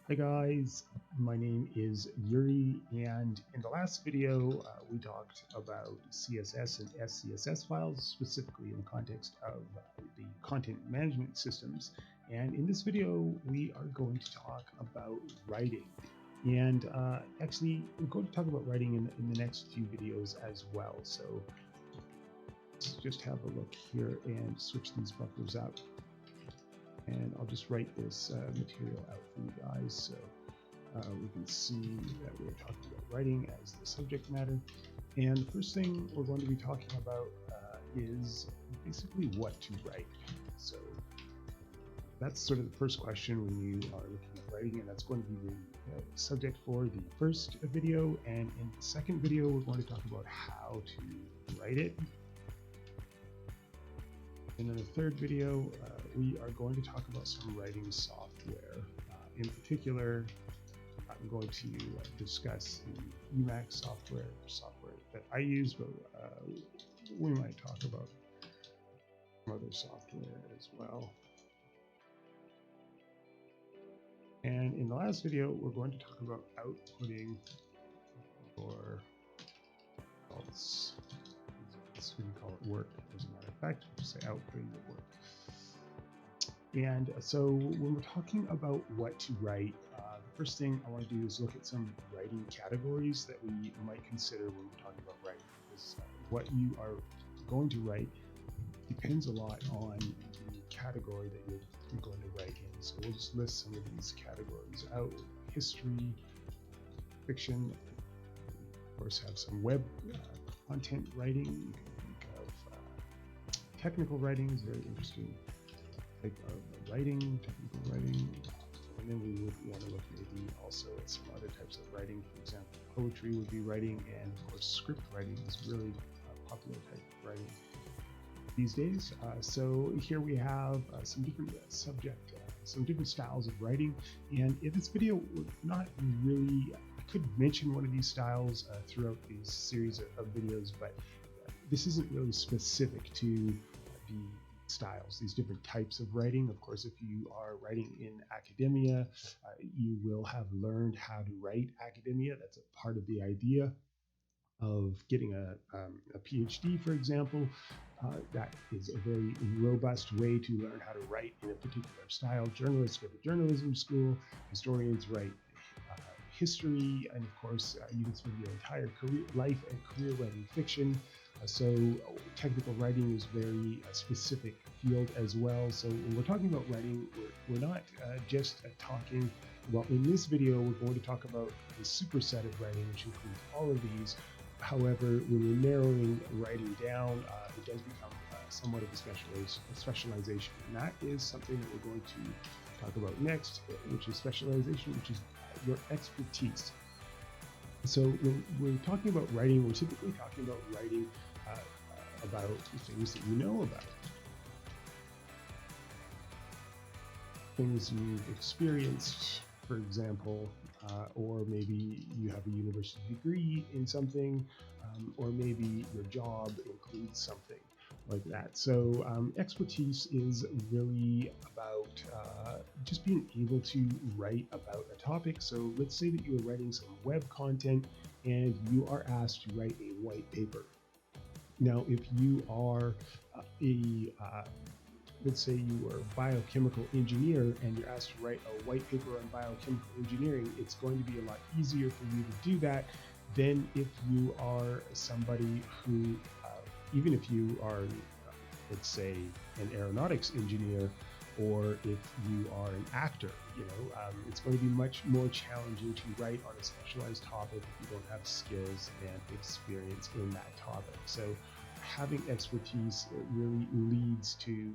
Hi guys, my name is Yuri, and in the last video we talked about CSS and SCSS files, specifically in the context of the content management systems. And in this video we are going to talk about writing. And actually we're going to talk about writing in the next few videos as well. So let's just have a look here and switch these buffers up. And I'll just write this material out for you guys so we can see that we're talking about writing as the subject matter. And the first thing we're going to be talking about is basically what to write. So that's sort of the first question when you are looking at writing, and that's going to be the subject for the first video. And in the second video, we're going to talk about how to write it. And in the third video, we are going to talk about some writing software. In particular, I'm going to discuss the Emacs software that I use, but we might talk about some other software as well. And in the last video, we're going to talk about outputting your results. We can call it work, as a matter of fact, we'll just say outputting your work. And so when we're talking about what to write, the first thing I want to do is look at some writing categories that we might consider when we're talking about writing, because what you are going to write depends a lot on the category that you're going to write in. So we'll just list some of these categories out: history, fiction, of course have some web content writing. You can think of technical writing is very interesting type of writing, technical writing. And then we would want to look maybe also at some other types of writing. For example, poetry would be writing, and of course script writing is really a popular type of writing these days. So here we have some different some different styles of writing. And in this video, we're not really, I could mention one of these styles throughout these series of videos, but this isn't really specific to the styles, these different types of writing. Of course, if you are writing in academia, you will have learned how to write academia. That's a part of the idea of getting a PhD, for example. That is a very robust way to learn how to write in a particular style. Journalists go to journalism school, historians write history, and of course you can spend your entire life and career writing fiction. So technical writing is very specific field as well. So when we're talking about writing, we're not just talking, well, in this video we're going to talk about the superset of writing, which includes all of these. However, when we're narrowing writing down, it does become somewhat of a specialization, and that is something that we're going to talk about next, which is specialization, which is your expertise. So when we're talking about writing, we're typically talking about writing about things that you know about, things you've experienced, for example, or maybe you have a university degree in something, or maybe your job includes something like that. So expertise is really about just being able to write about a topic. So let's say that you are writing some web content and you are asked to write a white paper. Now, if you are let's say you are a biochemical engineer and you're asked to write a white paper on biochemical engineering, it's going to be a lot easier for you to do that than if you are somebody who, even if you are, let's say, an aeronautics engineer, or if you are an actor, it's going to be much more challenging to write on a specialized topic if you don't have skills and experience in that topic. So having expertise really leads to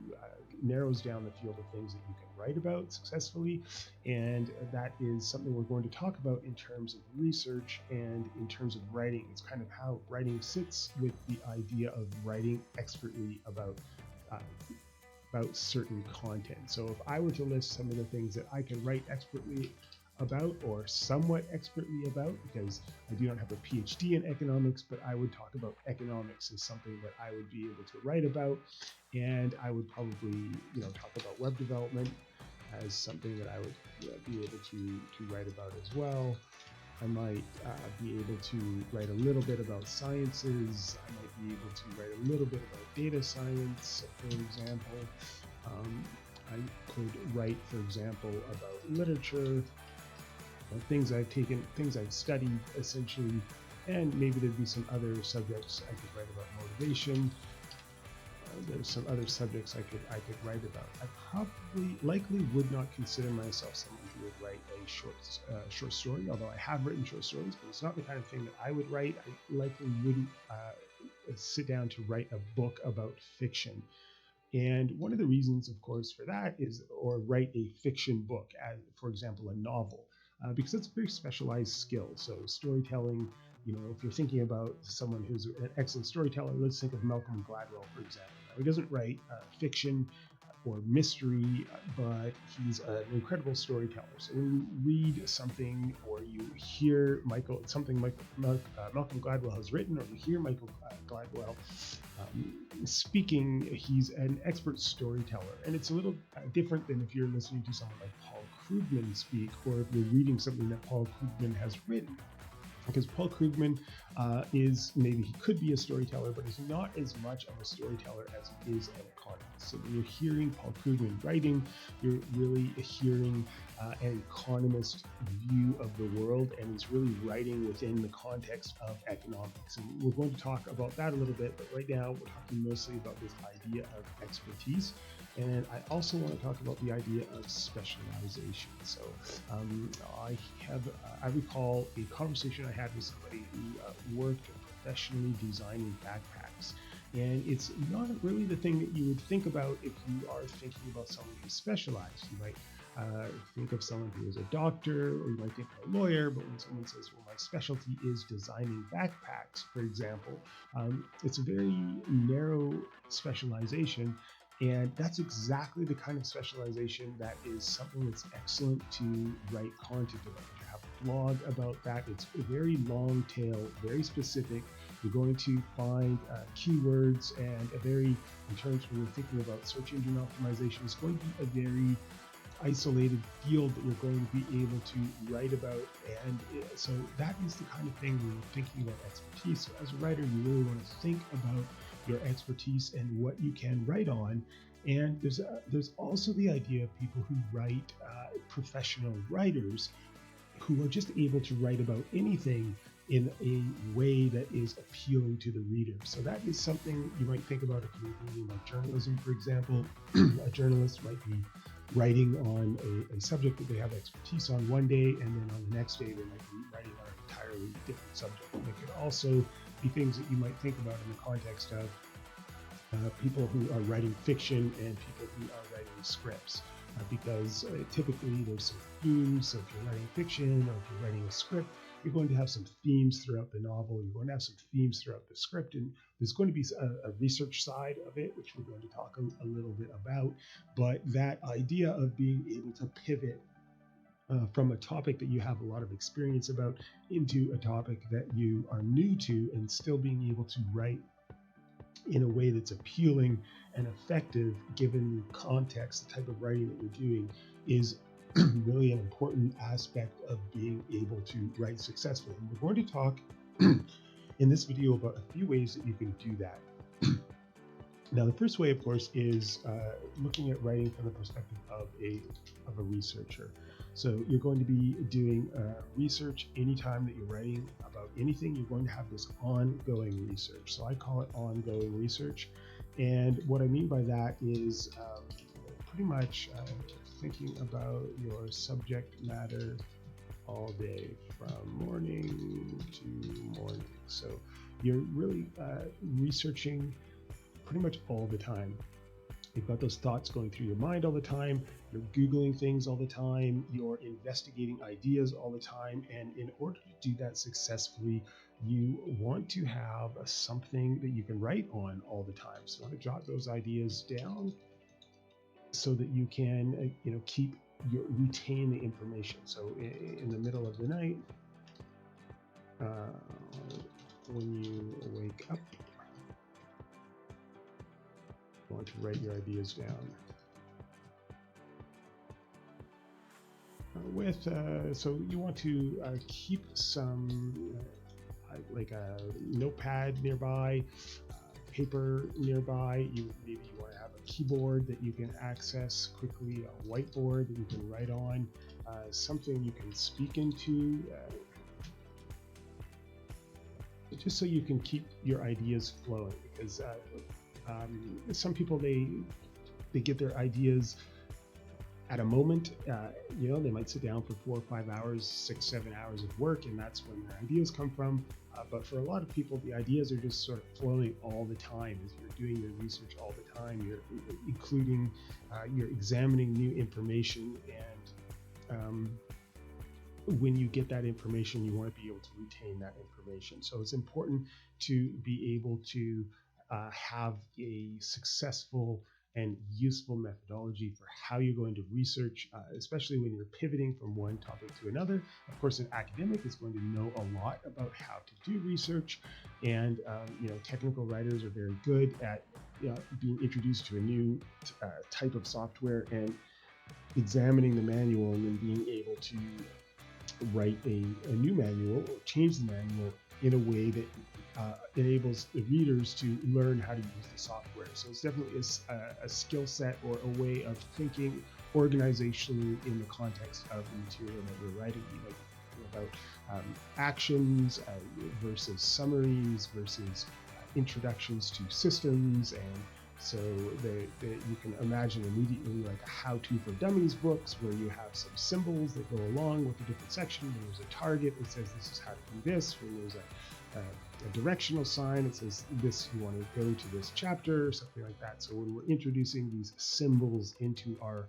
narrows down the field of things that you can write about successfully, and that is something we're going to talk about in terms of research and in terms of writing. It's kind of how writing sits with the idea of writing expertly about certain content. So if I were to list some of the things that I can write expertly about, or somewhat expertly about, because I do not have a PhD in economics, but I would talk about economics as something that I would be able to write about. And I would probably, talk about web development, as something that I would be able to write about as well. I might be able to write a little bit about sciences. I might be able to write a little bit about data science, for example. I could write, for example, about literature, things I've taken, things I've studied, essentially, and maybe there'd be some other subjects I could write about motivation. There's some other subjects I could write about. I probably likely would not consider myself someone who would write a short story, although I have written short stories, but it's not the kind of thing that I would write. I likely wouldn't sit down to write a book about fiction. And one of the reasons, of course, for that is, or write a fiction book, as, for example, a novel, because it's a very specialized skill. So storytelling, you know, if you're thinking about someone who's an excellent storyteller, let's think of Malcolm Gladwell, for example. Now, he doesn't write fiction or mystery, but he's an incredible storyteller. So when you read something or you hear Malcolm Gladwell has written, or you hear Michael Gladwell speaking, he's an expert storyteller. And it's a little different than if you're listening to someone like Paul Krugman speak, or if you're reading something that Paul Krugman has written. Because Paul Krugman maybe he could be a storyteller, but he's not as much of a storyteller as he is an economist. So when you're hearing Paul Krugman writing, you're really hearing an economist view of the world, and he's really writing within the context of economics. And we're going to talk about that a little bit, but right now we're talking mostly about this idea of expertise. And I also want to talk about the idea of specialization. So I recall a conversation I had with somebody who worked professionally designing backpacks. And it's not really the thing that you would think about if you are thinking about someone who's specialized. You might think of someone who is a doctor, or you might think of a lawyer, but when someone says, well, my specialty is designing backpacks, for example, it's a very narrow specialization. And that's exactly the kind of specialization that is something that's excellent to write content about, to have a blog about that. It's a very long tail, very specific. You're going to find keywords, and in terms when you're thinking about search engine optimization, it's going to be a very isolated field that you're going to be able to write about. And so that is the kind of thing when you're thinking about expertise. So as a writer, you really want to think about your expertise and what you can write on. And there's also the idea of people who write, professional writers, who are just able to write about anything in a way that is appealing to the reader. So that is something you might think about if you're reading about journalism, for example. A journalist might be writing on a subject that they have expertise on one day, and then on the next day they might be writing on an entirely different subject. And it could also be things that you might think about in the context of people who are writing fiction and people who are writing scripts, because typically there's some themes. So if you're writing fiction, or if you're writing a script, you're going to have some themes throughout the novel. You're going to have some themes throughout the script, and there's going to be a research side of it, which we're going to talk a little bit about. But that idea of being able to pivot from a topic that you have a lot of experience about into a topic that you are new to, and still being able to write in a way that's appealing and effective given the context, the type of writing that you're doing, is really an important aspect of being able to write successfully. And we're going to talk in this video about a few ways that you can do that. Now, the first way, of course, is looking at writing from the perspective of a researcher. So you're going to be doing research anytime that you're writing about anything. You're going to have this ongoing research. So I call it ongoing research. And what I mean by that is pretty much thinking about your subject matter all day, from morning to morning. So you're really researching pretty much all the time. You've got those thoughts going through your mind all the time. You're Googling things all the time. You're investigating ideas all the time. And in order to do that successfully, you want to have something that you can write on all the time. So you want to jot those ideas down so that you can, retain the information. So in the middle of the night, when you wake up, you want to write your ideas down. So you want to keep some like a notepad nearby, paper nearby. Maybe you want to have a keyboard that you can access quickly, a whiteboard that you can write on, something you can speak into, just so you can keep your ideas flowing. Because some people they get their ideas at a moment. They might sit down for 4 or 5 hours, 6, 7 hours of work, and that's when their ideas come from. But for a lot of people, the ideas are just sort of flowing all the time as you're doing your research all the time. You're examining new information, and when you get that information, you want to be able to retain that information. So it's important to be able to have a successful and useful methodology for how you're going to research, especially when you're pivoting from one topic to another. Of course, an academic is going to know a lot about how to do research, and technical writers are very good at being introduced to a new type of software and examining the manual and then being able to write a new manual or change the manual in a way that enables the readers to learn how to use the software. So it's definitely a skill set or a way of thinking organizationally in the context of the material that we're writing. You might think about actions versus summaries versus introductions to systems, and so you can imagine immediately like a how-to for dummies books where you have some symbols that go along with the different sections. There's a target that says this is how to do this. When there's a directional sign that says this, you want to go to this chapter or something like that. So when we're introducing these symbols into our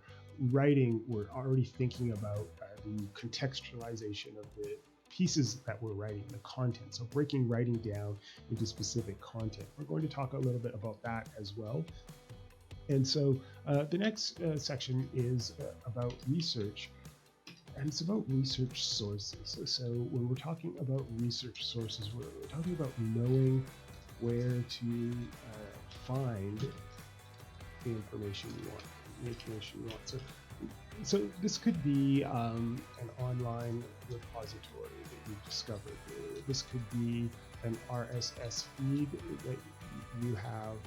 writing, we're already thinking about the contextualization of the pieces that we're writing, the content. So breaking writing down into specific content. We're going to talk a little bit about that as well. And so the next section is about research, and it's about research sources. So when we're talking about research sources, we're talking about knowing where to find the information you want. So this could be an online repository that you've discovered. This could be an RSS feed that you have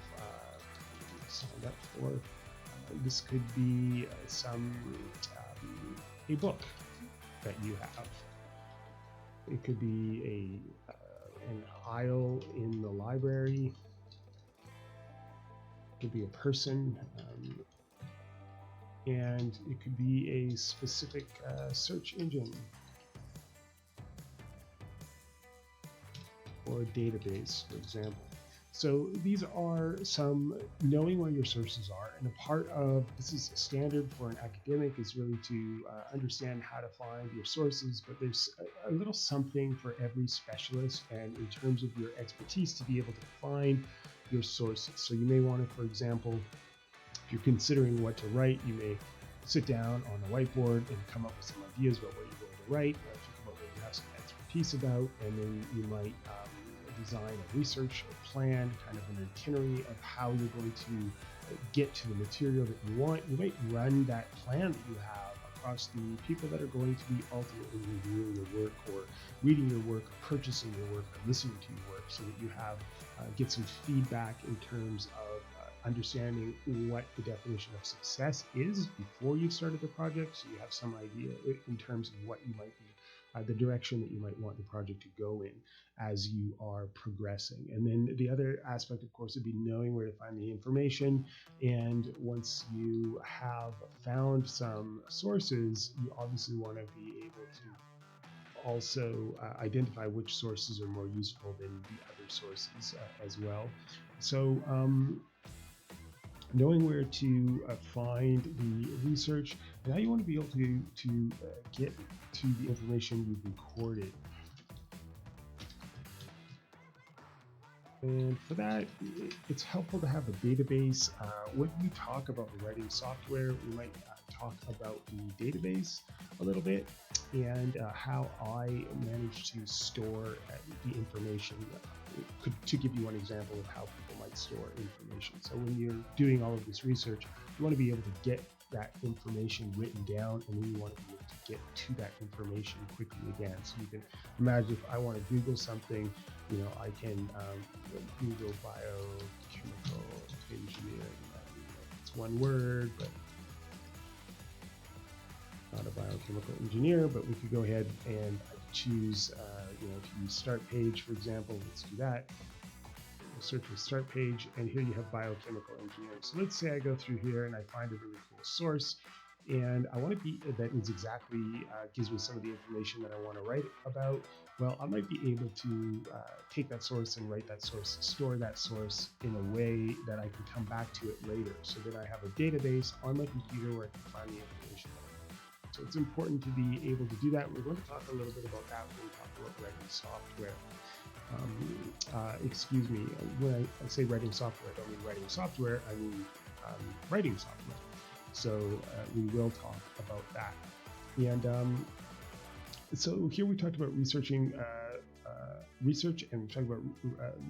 signed up for. This could be a book that you have. It could be an aisle in the library. It could be a person. And it could be a specific search engine or a database, for example. So these are some knowing where your sources are, and a part of this is standard for an academic is really to understand how to find your sources, but there's a little something for every specialist and in terms of your expertise to be able to find your sources. So you may want to, for example, if you're considering what to write, you may sit down on a whiteboard and come up with some ideas about what you're going to write, think about what you have some expertise about, and then you might design a research plan, kind of an itinerary of how you're going to get to the material that you want. You might run that plan that you have across the people that are going to be ultimately reviewing your work or reading your work or purchasing your work or listening to your work, so that you have get some feedback in terms of understanding what the definition of success is before you started the project, so you have some idea in terms of what you might be, the direction that you might want the project to go in as you are progressing. And then the other aspect, of course, would be knowing where to find the information. And once you have found some sources, you obviously want to be able to also identify which sources are more useful than the other sources as well. So knowing where to find the research, now you want to be able to get to the information you've recorded. And for that, it's helpful to have a database. When we talk about the writing software, we might talk about the database a little bit and how I manage to store the information. To give you one example of how people might store information. So when you're doing all of this research, you want to be able to get that information written down, and then you want to be able to get to that information quickly again. So you can imagine if I want to Google something, I can Google biochemical engineering. It's one word, but not a biochemical engineer, but we could go ahead and choose, to use start page, for example. Let's do that. We'll search for start page, and here you have biochemical engineering. So let's say I go through here and I find a really cool source, and I want to be, that is exactly, gives me some of the information that I want to write about. Well, I might be able to take that source and write that source, store that source in a way that I can come back to it later. So that I have a database on my computer where I can find the information. So it's important to be able to do that. We're going to talk a little bit about that when we talk about writing software. Excuse me, when I say writing software, I don't mean writing software, I mean writing software. So we will talk about that. And so here we talked about researching research, and we talked about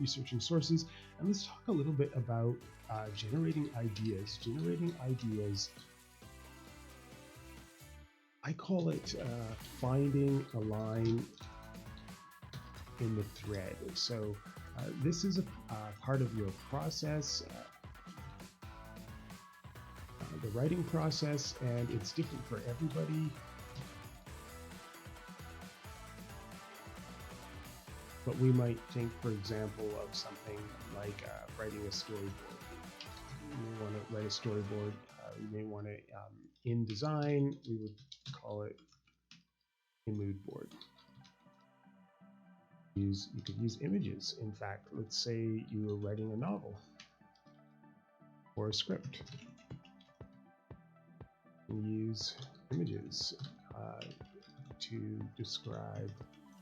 researching sources. And let's talk a little bit about generating ideas. Generating ideas, I call it finding a line in the thread. So this is a part of your process, the writing process, and it's different for everybody. But we might think, for example, of something like writing a storyboard. You may want to write a storyboard. You may want to, in design, we would call it a mood board. You could use images. In fact, let's say you were writing a novel or a script. You can use images to describe,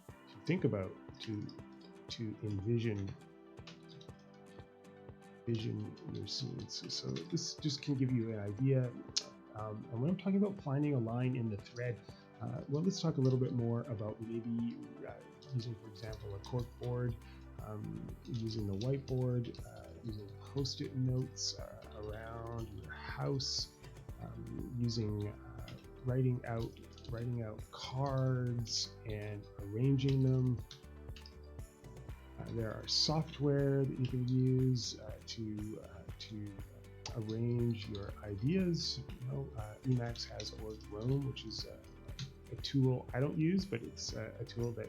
to think about, to envision your scenes. So this just can give you an idea. And when I'm talking about finding a line in the thread, well, let's talk a little bit more about maybe using, for example, a cork board, using the whiteboard, using post-it notes around your house, using writing out cards and arranging them. There are software that you can use to arrange your ideas. Emacs has Rome, which is a tool I don't use, but it's a tool that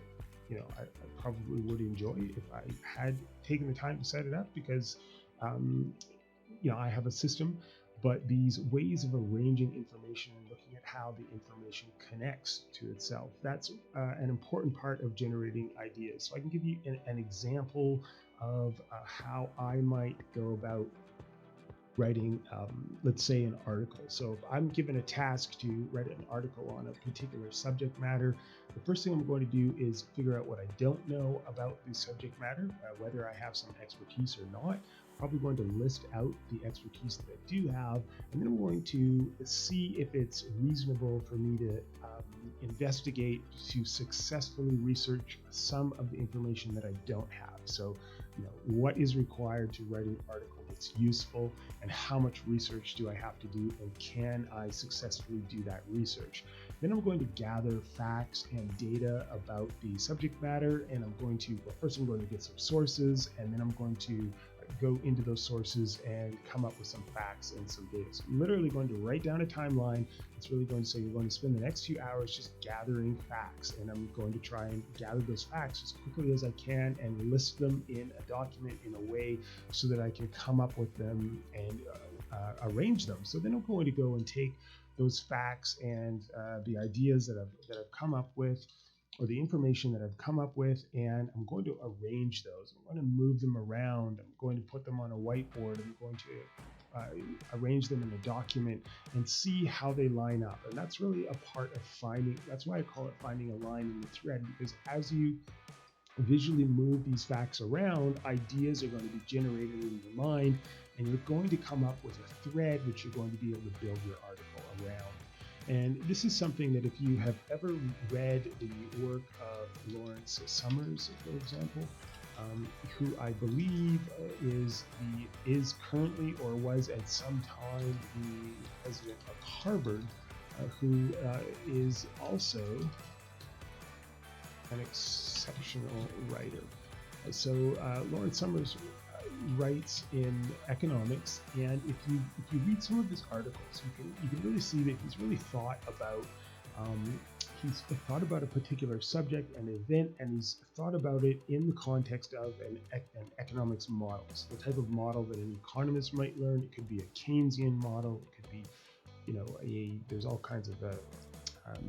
I probably would enjoy if I had taken the time to set it up, because I have a system. But these ways of arranging information and looking at how the information connects to itself, that's an important part of generating ideas. So I can give you an example of how I might go about writing, let's say, an article. So if I'm given a task to write an article on a particular subject matter, the first thing I'm going to do is figure out what I don't know about the subject matter, whether I have some expertise or not. Probably going to list out the expertise that I do have, and then I'm going to see if it's reasonable for me to investigate, to successfully research some of the information that I don't have. So, what is required to write an article that's useful, and how much research do I have to do, and can I successfully do that research? Then I'm going to gather facts and data about the subject matter, and I'm going to, well, first I'm going to get some sources, and then I'm going to go into those sources and come up with some facts and some data. So I'm literally going to write down a timeline. It's really going to say you're going to spend the next few hours just gathering facts, and I'm going to try and gather those facts as quickly as I can and list them in a document in a way so that I can come up with them and arrange them. So then I'm going to go and take those facts and the ideas that I've come up with, or the information that I've come up with, and I'm going to arrange those. I'm going to move them around. I'm going to put them on a whiteboard. I'm going to arrange them in a document and see how they line up. And that's really a part of finding, that's why I call it finding a line in the thread, because as you visually move these facts around, ideas are going to be generated in your mind, and you're going to come up with a thread which you're going to be able to build your article around. And this is something that if you have ever read the work of Lawrence Summers, for example, who I believe is currently or was at some time the president of Harvard, who is also an exceptional writer. So Lawrence Summers writes in economics, and if you read some of his articles, you can really see that he's really thought about a particular subject, an event, and he's thought about it in the context of an economics model. So the type of model that an economist might learn. It could be a Keynesian model. It could be, there's all kinds of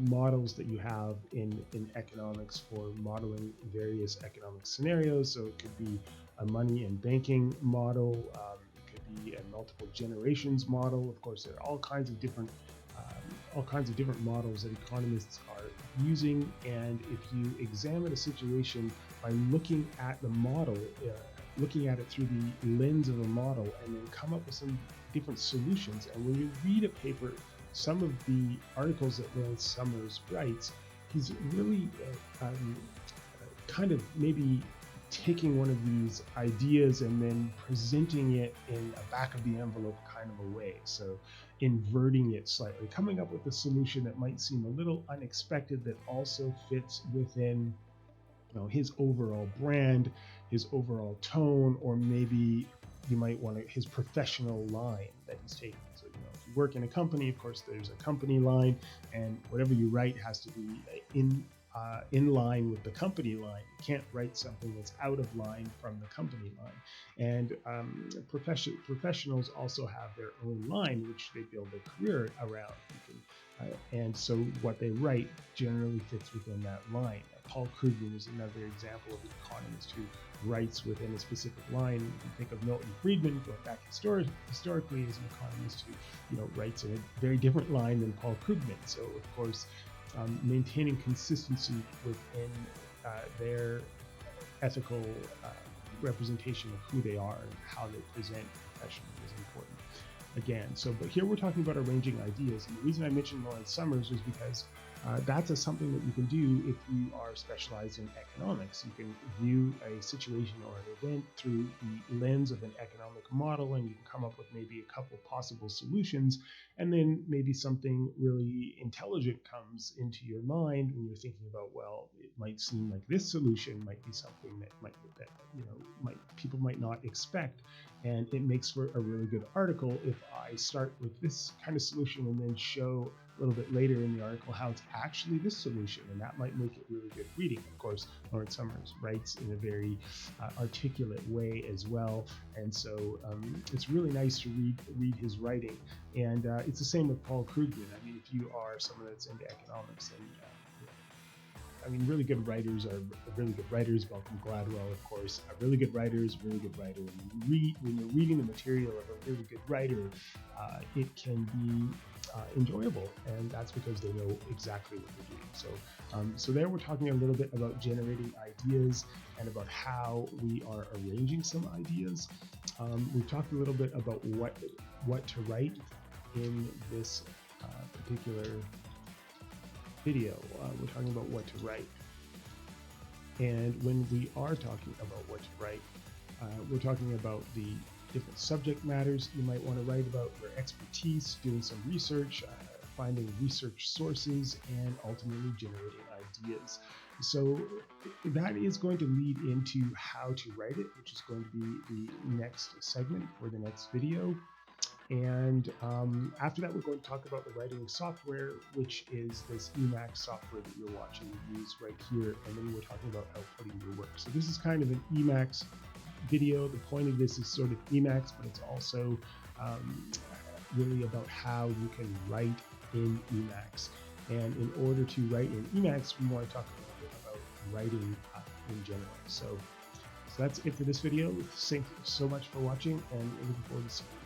models that you have in economics for modeling various economic scenarios. So it could be a money and banking model. It could be a multiple generations model. Of course, there are all kinds of different models that economists are using. And if you examine a situation by looking at the model, looking at it through the lens of a model, and then come up with some different solutions. And when you read a paper, some of the articles that Lawrence Summers writes, he's really kind of maybe taking one of these ideas and then presenting it in a back of the envelope kind of a way. So inverting it slightly, coming up with a solution that might seem a little unexpected that also fits within his overall brand, his overall tone, or maybe you might want his professional line that he's taking. So if you work in a company, of course there's a company line, and whatever you write has to be in line with the company line. You can't write something that's out of line from the company line. And professionals also have their own line, which they build their career around. And so what they write generally fits within that line. Paul Krueger is another example of an economist who writes within a specific line. You can think of Milton Friedman, going back historically as an economist who writes in a very different line than Paul Krugman. So of course, maintaining consistency within their ethical representation of who they are and how they present professionally is important. Again, but here we're talking about arranging ideas, and the reason I mentioned Lawrence Summers was because that's something that you can do if you are specialized in economics. You can view a situation or an event through the lens of an economic model, and you can come up with maybe a couple possible solutions, and then maybe something really intelligent comes into your mind when you're thinking about, well, it might seem like this solution might be something that people might not expect. And it makes for a really good article if I start with this kind of solution and then show a little bit later in the article how it's actually this solution, and that might make it really good reading. Of course, Lawrence Summers writes in a very articulate way as well, and so it's really nice to read his writing. And it's the same with Paul Krugman. I mean, if you are someone that's into economics, and really good writers are really good writers. Malcolm Gladwell, of course, a really good writer is a really good writer. When you're reading the material of a really good writer, it can be enjoyable, and that's because they know exactly what they're doing. So there we're talking a little bit about generating ideas and about how we are arranging some ideas. We've talked a little bit about what to write in this particular video. We're talking about what to write, and when we are talking about what to write, we're talking about the different subject matters you might want to write about, your expertise, doing some research, finding research sources, and ultimately generating ideas. So that is going to lead into how to write it, which is going to be the next segment for the next video. And after that, we're going to talk about the writing software, which is this Emacs software that you're watching me use right here. And then we're talking about outputting your work. So this is kind of an Emacs video. The point of this is sort of Emacs, but it's also really about how you can write in Emacs. And in order to write in Emacs, we want to talk a little bit about writing in general. So that's it for this video. Thank you so much for watching, and looking forward to seeing you.